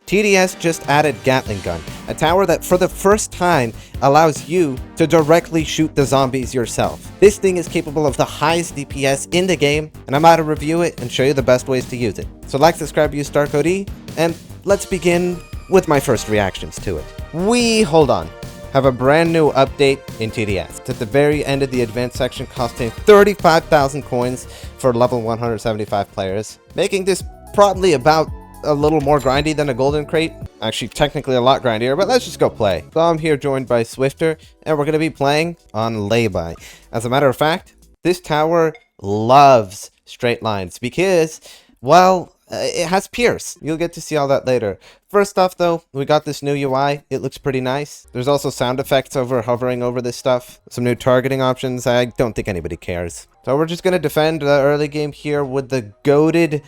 TDS just added Gatling gun, a tower that for the first time allows you to directly shoot the zombies yourself. This thing is capable of the highest DPS in the game, and I'm about to review it and show you the best ways to use it. So like, subscribe, use StarCode, and let's begin with my first reactions to it. Hold on. Have a brand new update in TDS. It's at the very end of the advanced section, costing 35,000 coins for level 175 players, making this probably about a little more grindy than a golden crate. Actually, technically a lot grindier, but let's just go play. So I'm here joined by Swifter, and we're going to be playing on Layby. As a matter of fact, this tower loves straight lines because, well, it has Pierce. You'll get to see all that later. First off, though, we got this new UI. It looks pretty nice. There's also sound effects over hovering over this stuff. Some new targeting options. I don't think anybody cares. So we're just going to defend the early game here with the goated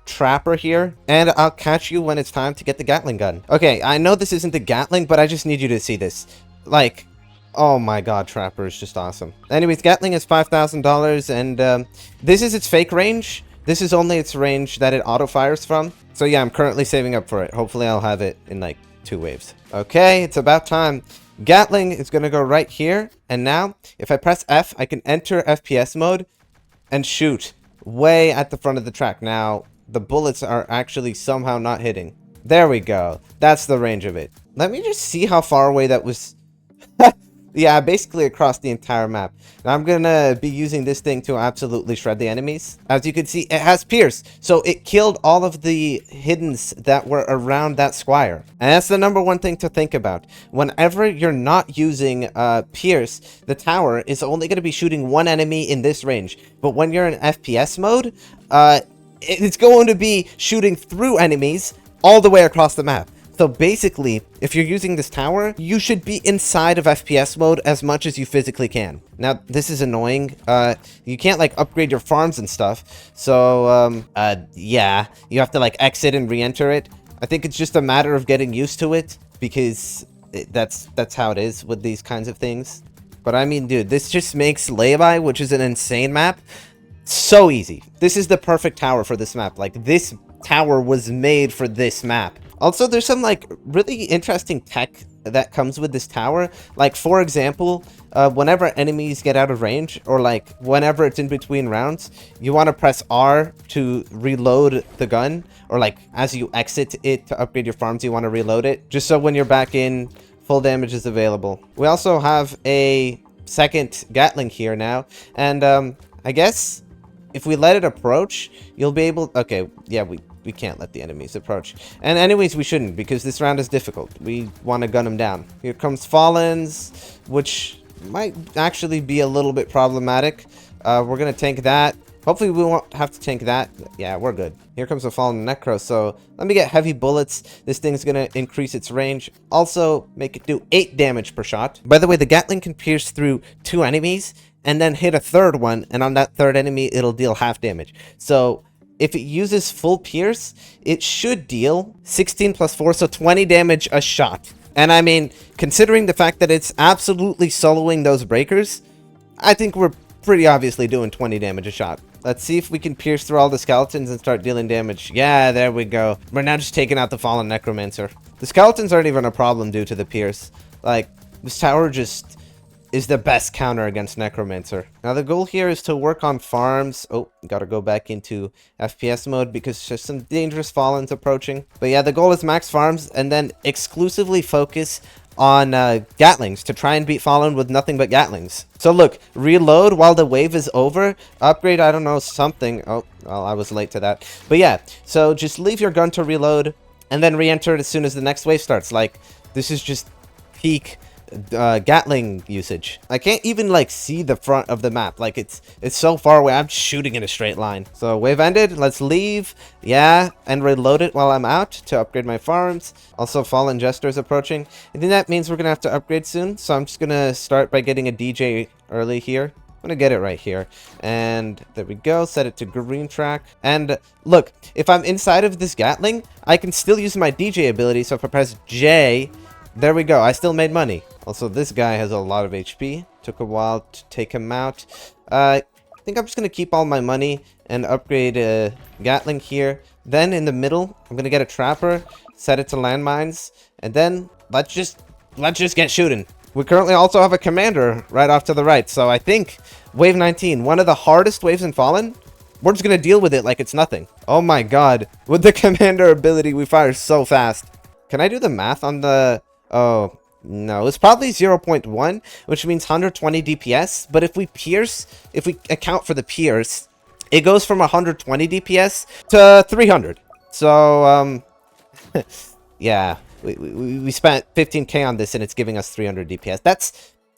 Trapper here. And I'll catch you when it's time to get the Gatling gun. Okay, I know this isn't the Gatling, but I just need you to see this. Like, oh my god, Trapper is just awesome. Anyways, Gatling is $5,000, and this is its fake range. This is only its range that it auto-fires from. So yeah, I'm currently saving up for it. Hopefully I'll have it in like 2 waves. Okay, it's about time. Gatling is going to go right here. And now, if I press F, I can enter FPS mode and shoot way at the front of the track. Now, the bullets are actually somehow not hitting. There we go. That's the range of it. Let me just see how far away that was. Yeah, basically across the entire map. Now I'm gonna be using this thing to absolutely shred the enemies. As you can see, it has Pierce, so it killed all of the hiddens that were around that squire. And that's the #1 thing to think about. Whenever you're not using Pierce, the tower is only gonna be shooting one enemy in this range. But when you're in FPS mode, it's going to be shooting through enemies all the way across the map. So basically, if you're using this tower, you should be inside of FPS mode as much as you physically can. Now, this is annoying. You can't, like, upgrade your farms and stuff. So, yeah, you have to, like, exit and re-enter it. I think it's just a matter of getting used to it, because that's how it is with these kinds of things. But I mean, dude, this just makes Layby, which is an insane map, so easy. This is the perfect tower for this map. Like, this tower was made for this map. Also, there's some, like, really interesting tech that comes with this tower. Like, for example, whenever enemies get out of range, or, like, whenever it's in between rounds, you want to press R to reload the gun. Or, like, as you exit it to upgrade your farms, you want to reload it. Just so when you're back in, full damage is available. We also have a second Gatling here now. And, I guess if we let it approach, you'll be able... Okay, yeah, we can't let the enemies approach. And anyways, we shouldn't, because this round is difficult. We want to gun them down. Here comes Fallens, which might actually be a little bit problematic. We're going to tank that. Hopefully we won't have to tank that. Yeah, we're good. Here comes a Fallen Necro, so let me get heavy bullets. This thing's going to increase its range. Also, make it do 8 damage per shot. By the way, the Gatling can pierce through 2 enemies, and then hit a third one, and on that third enemy, it'll deal half damage. So if it uses full Pierce, it should deal 16 plus 4, so 20 damage a shot. And I mean, considering the fact that it's absolutely soloing those breakers, I think we're pretty obviously doing 20 damage a shot. Let's see if we can pierce through all the skeletons and start dealing damage. Yeah, there we go. We're now just taking out the Fallen Necromancer. The skeletons aren't even a problem due to the Pierce. Like, this tower just is the best counter against Necromancer. Now the goal here is to work on farms. Oh, gotta go back into FPS mode because there's some dangerous Fallens approaching. But yeah, the goal is max farms and then exclusively focus on Gatlings to try and beat Fallen with nothing but Gatlings. So look, reload while the wave is over. Upgrade, I don't know, something. Oh, well, I was late to that. But yeah, so just leave your gun to reload and then re-enter it as soon as the next wave starts. Like, this is just peak Gatling usage. I can't even like see the front of the map. Like it's so far away. I'm shooting in a straight line. So wave ended. Let's leave. Yeah, and reload it while I'm out to upgrade my farms. Also, Fallen Jester is approaching. I think that means we're gonna have to upgrade soon. So I'm just gonna start by getting a DJ early here. I'm gonna get it right here, and there we go. Set it to green track, and look, if I'm inside of this Gatling, I can still use my DJ ability. So if I press J, there we go. I still made money. Also, this guy has a lot of HP. Took a while to take him out. I think I'm just going to keep all my money and upgrade Gatling here. Then in the middle, I'm going to get a Trapper. set it to landmines, and then let's just get shooting. We currently also have a commander right off to the right, so I think wave 19, one of the hardest waves in Fallen, we're just gonna deal with it like it's nothing. Oh my god, with the commander ability, we fire so fast. Can I do the math on the... Oh, no, it's probably 0.1, which means 120 DPS, but if we account for the pierce, it goes from 120 DPS to 300. So, yeah, we spent 15k on this and it's giving us 300 DPS.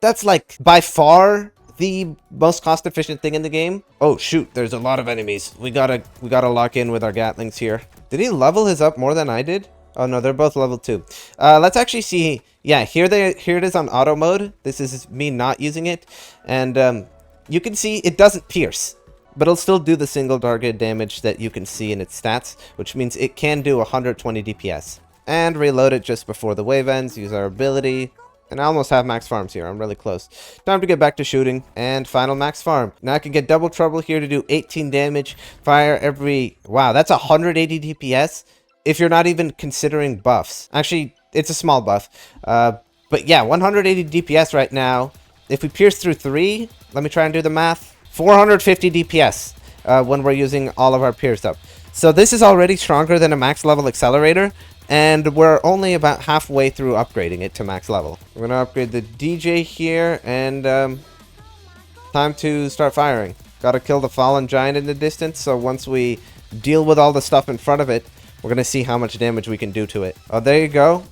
That's like by far the most cost efficient thing in the game. Oh shoot, there's a lot of enemies. We gotta lock in with our Gatlings here. Did he level his up more than I did? Oh no, they're both level 2. Let's actually see. Yeah, here it is on auto mode. This is me not using it, and you can see it doesn't pierce, but it'll still do the single target damage that you can see in its stats, which means it can do 120 DPS. And reload it just before the wave ends. Use our ability. And I almost have max farms here. I'm really close. Time to get back to shooting. And final max farm. Now I can get double trouble here to do 18 damage. Fire every... Wow, that's 180 DPS if you're not even considering buffs. Actually, it's a small buff. But yeah, 180 DPS right now. If we pierce through 3, let me try and do the math. 450 DPS when we're using all of our pierce up. So this is already stronger than a max level accelerator. And we're only about halfway through upgrading it to max level. We're going to upgrade the DJ here, and time to start firing. Got to kill the fallen giant in the distance, so once we deal with all the stuff in front of it, we're going to see how much damage we can do to it. Oh, there you go.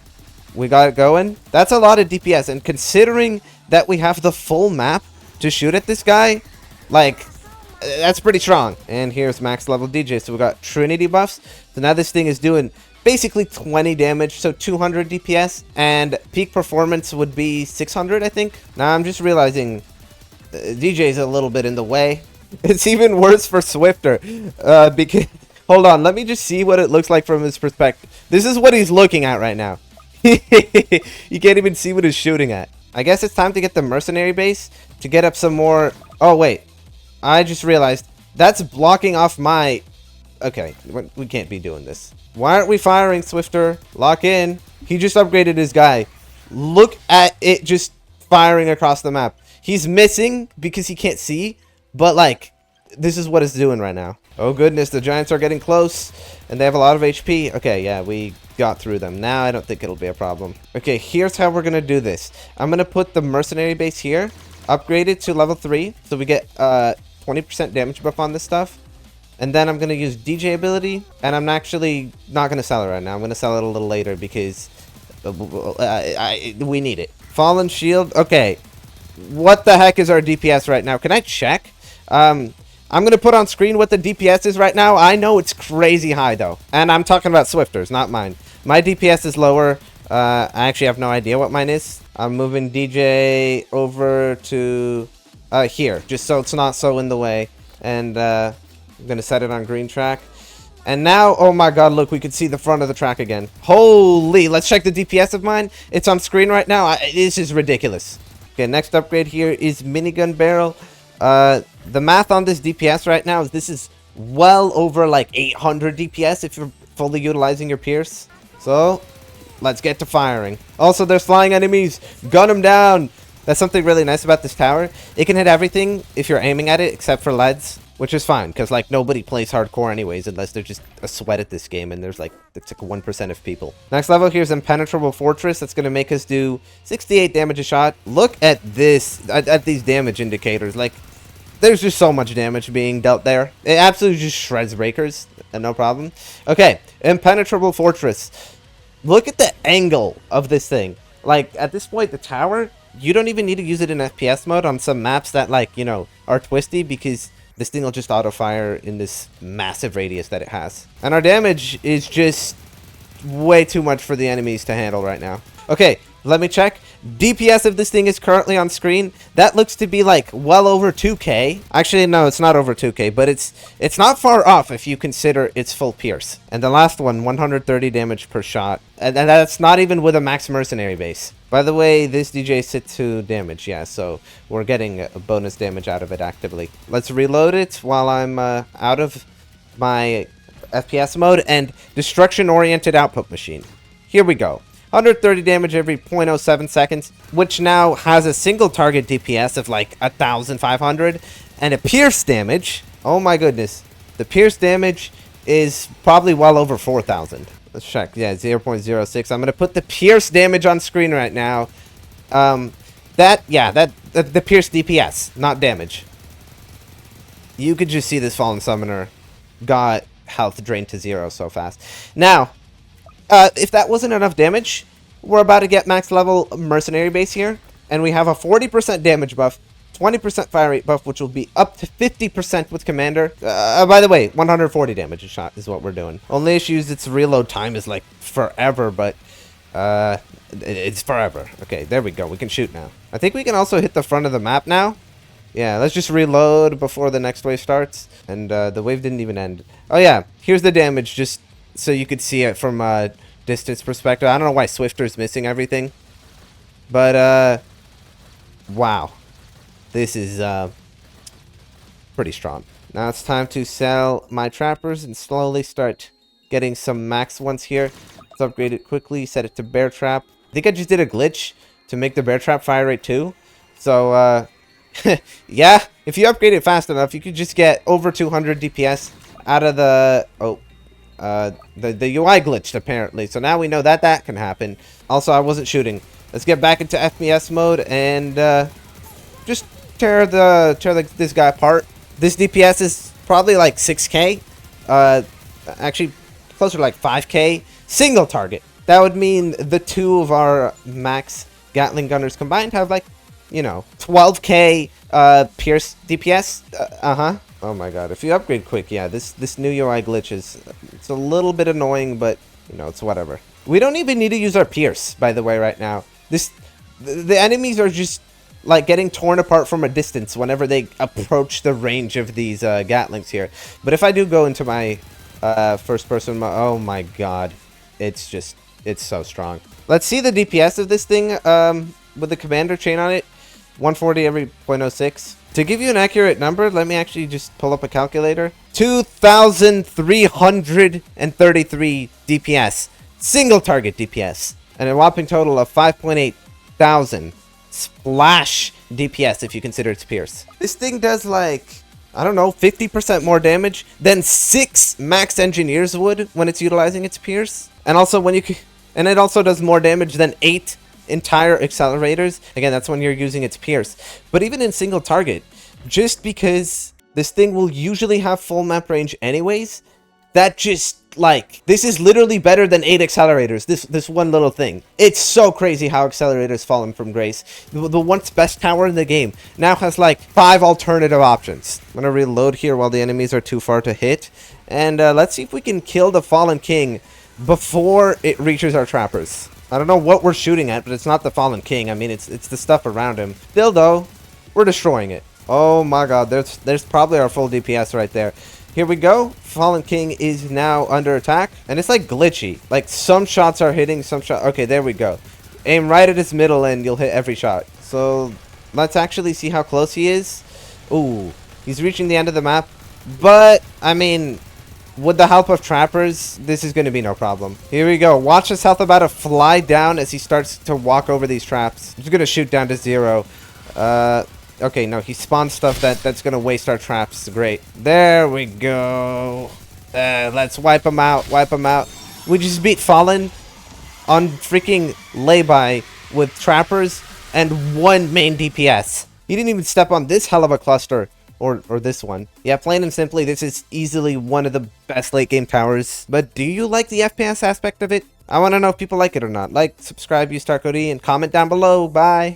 We got it going. That's a lot of DPS, and considering that we have the full map to shoot at this guy, like, that's pretty strong. And here's max level DJ, so we got Trinity buffs. So now this thing is doing... basically 20 damage, so 200 DPS, and peak performance would be 600, I think. Now I'm just realizing DJ's a little bit in the way. It's even worse for Swifter, because... Hold on, let me just see what it looks like from his perspective. This is what he's looking at right now. You can't even see what he's shooting at. I guess it's time to get the mercenary base to get up some more... Oh, wait. I just realized that's blocking off my... Okay, we can't be doing this. Why aren't we firing, Swifter? Lock in. He just upgraded his guy. Look at it just firing across the map. He's missing because he can't see, but like, this is what it's doing right now. Oh goodness, the giants are getting close, and they have a lot of HP. Okay, yeah, we got through them. Now I don't think it'll be a problem. Okay, here's how we're going to do this. I'm going to put the mercenary base here, upgrade it to level 3, so we get 20% damage buff on this stuff. And then I'm going to use DJ ability, and I'm actually not going to sell it right now. I'm going to sell it a little later because we need it. Fallen Shield. Okay. What the heck is our DPS right now? Can I check? I'm going to put on screen what the DPS is right now. I know it's crazy high, though. And I'm talking about Swifters, not mine. My DPS is lower. I actually have no idea what mine is. I'm moving DJ over to here, just so it's not so in the way. And... I'm going to set it on green track. And now, oh my god, look, we can see the front of the track again. Holy, let's check the DPS of mine. It's on screen right now. This is ridiculous. Okay, next upgrade here is minigun barrel. The math on this DPS right now is this is well over like 800 DPS if you're fully utilizing your pierce. So, let's get to firing. Also, there's flying enemies. Gun them down. That's something really nice about this tower. It can hit everything if you're aiming at it except for leads. Which is fine, because, like, nobody plays hardcore anyways, unless they're just a sweat at this game, and there's, like, it's like 1% of people. Next level, here's Impenetrable Fortress. That's going to make us do 68 damage a shot. Look at this, at these damage indicators. Like, there's just so much damage being dealt there. It absolutely just shreds breakers, and no problem. Okay, Impenetrable Fortress. Look at the angle of this thing. Like, at this point, the tower, you don't even need to use it in FPS mode on some maps that, like, you know, are twisty, because... this thing will just auto-fire in this massive radius that it has. And our damage is just way too much for the enemies to handle right now. Okay, let me check. DPS of this thing is currently on screen. That looks to be like well over 2k. Actually, no, it's not over 2k, but it's not far off if you consider its full pierce. And the last one, 130 damage per shot. And that's not even with a max mercenary base. By the way, this DJ sit to damage, yeah, so we're getting a bonus damage out of it actively. Let's reload it while I'm out of my FPS mode and destruction-oriented output machine. Here we go. 130 damage every 0.07 seconds, which now has a single target DPS of like 1,500, and a pierce damage. Oh my goodness. The pierce damage is probably well over 4,000. Let's check. Yeah, 0.06. I'm going to put the pierce damage on screen right now. The pierce DPS, not damage. You could just see this Fallen Summoner got health drained to 0 so fast. Now, if that wasn't enough damage, we're about to get max level mercenary base here, and we have a 40% damage buff, 20% fire rate buff, which will be up to 50% with commander. By the way, 140 damage a shot is what we're doing. Only issue is its reload time is like forever, but it's forever. Okay, there we go. We can shoot now. I think we can also hit the front of the map now. Yeah, let's just reload before the next wave starts. And the wave didn't even end. Oh yeah, here's the damage, just so you could see it from a distance perspective. I don't know why Swifter's missing everything. But, wow. This is pretty strong. Now it's time to sell my trappers and slowly start getting some max ones here. Let's upgrade it quickly, set it to bear trap. I think I just did a glitch to make the bear trap fire rate 2. So, yeah, if you upgrade it fast enough, you could just get over 200 DPS out of the... Oh, the UI glitched, apparently. So now we know that that can happen. Also, I wasn't shooting. Let's get back into FPS mode and just tear this guy apart. This DPS is probably like 6k. Actually, closer to like 5k. Single target. That would mean the two of our max Gatling gunners combined have like, you know, 12k pierce DPS. Oh my god, if you upgrade quick, yeah, this new UI glitch is, it's a little bit annoying, but, you know, it's whatever. We don't even need to use our pierce, by the way, right now. The enemies are just, like, getting torn apart from a distance whenever they approach the range of these Gatlings here. But if I do go into my first person, oh my god, it's so strong. Let's see the DPS of this thing with the commander chain on it. 140 every 0.06. To give you an accurate number, let me actually just pull up a calculator. 2,333 DPS. Single target DPS. And a whopping total of 5.8 thousand splash DPS if you consider its pierce. This thing does like, I don't know, 50% more damage than 6 max engineers would when it's utilizing its pierce. And also and it also does more damage than 8 entire accelerators. Again, that's when you're using its pierce. But even in single target, just because this thing will usually have full map range anyways, that just, like, this is literally better than 8 accelerators, this one little thing. It's so crazy how accelerators fallen from grace. The once best tower in the game now has like 5 alternative options. I'm gonna reload here while the enemies are too far to hit, and let's see if we can kill the Fallen King before it reaches our trappers. I don't know what we're shooting at, but it's not the Fallen King. I mean, it's the stuff around him. Still, though, we're destroying it. Oh my god, there's probably our full DPS right there. Here we go. Fallen King is now under attack, and it's like glitchy. Like, some shots are hitting, some shots... Okay, there we go. Aim right at his middle, and you'll hit every shot. So, let's actually see how close he is. Ooh, he's reaching the end of the map. But, I mean... with the help of trappers, this is going to be no problem. Here we go. Watch his health about to fly down as he starts to walk over these traps. I'm just going to shoot down to 0. Okay, no, he spawned stuff that's going to waste our traps. Great. There we go. Let's wipe him out. Wipe him out. We just beat Fallen on freaking lay-by with trappers and 1 main DPS. He didn't even step on this hell of a cluster. Or this one. Yeah, plain and simply, this is easily one of the best late game towers. But do you like the FPS aspect of it? I want to know if people like it or not. Like, subscribe, use StarCode, and comment down below. Bye!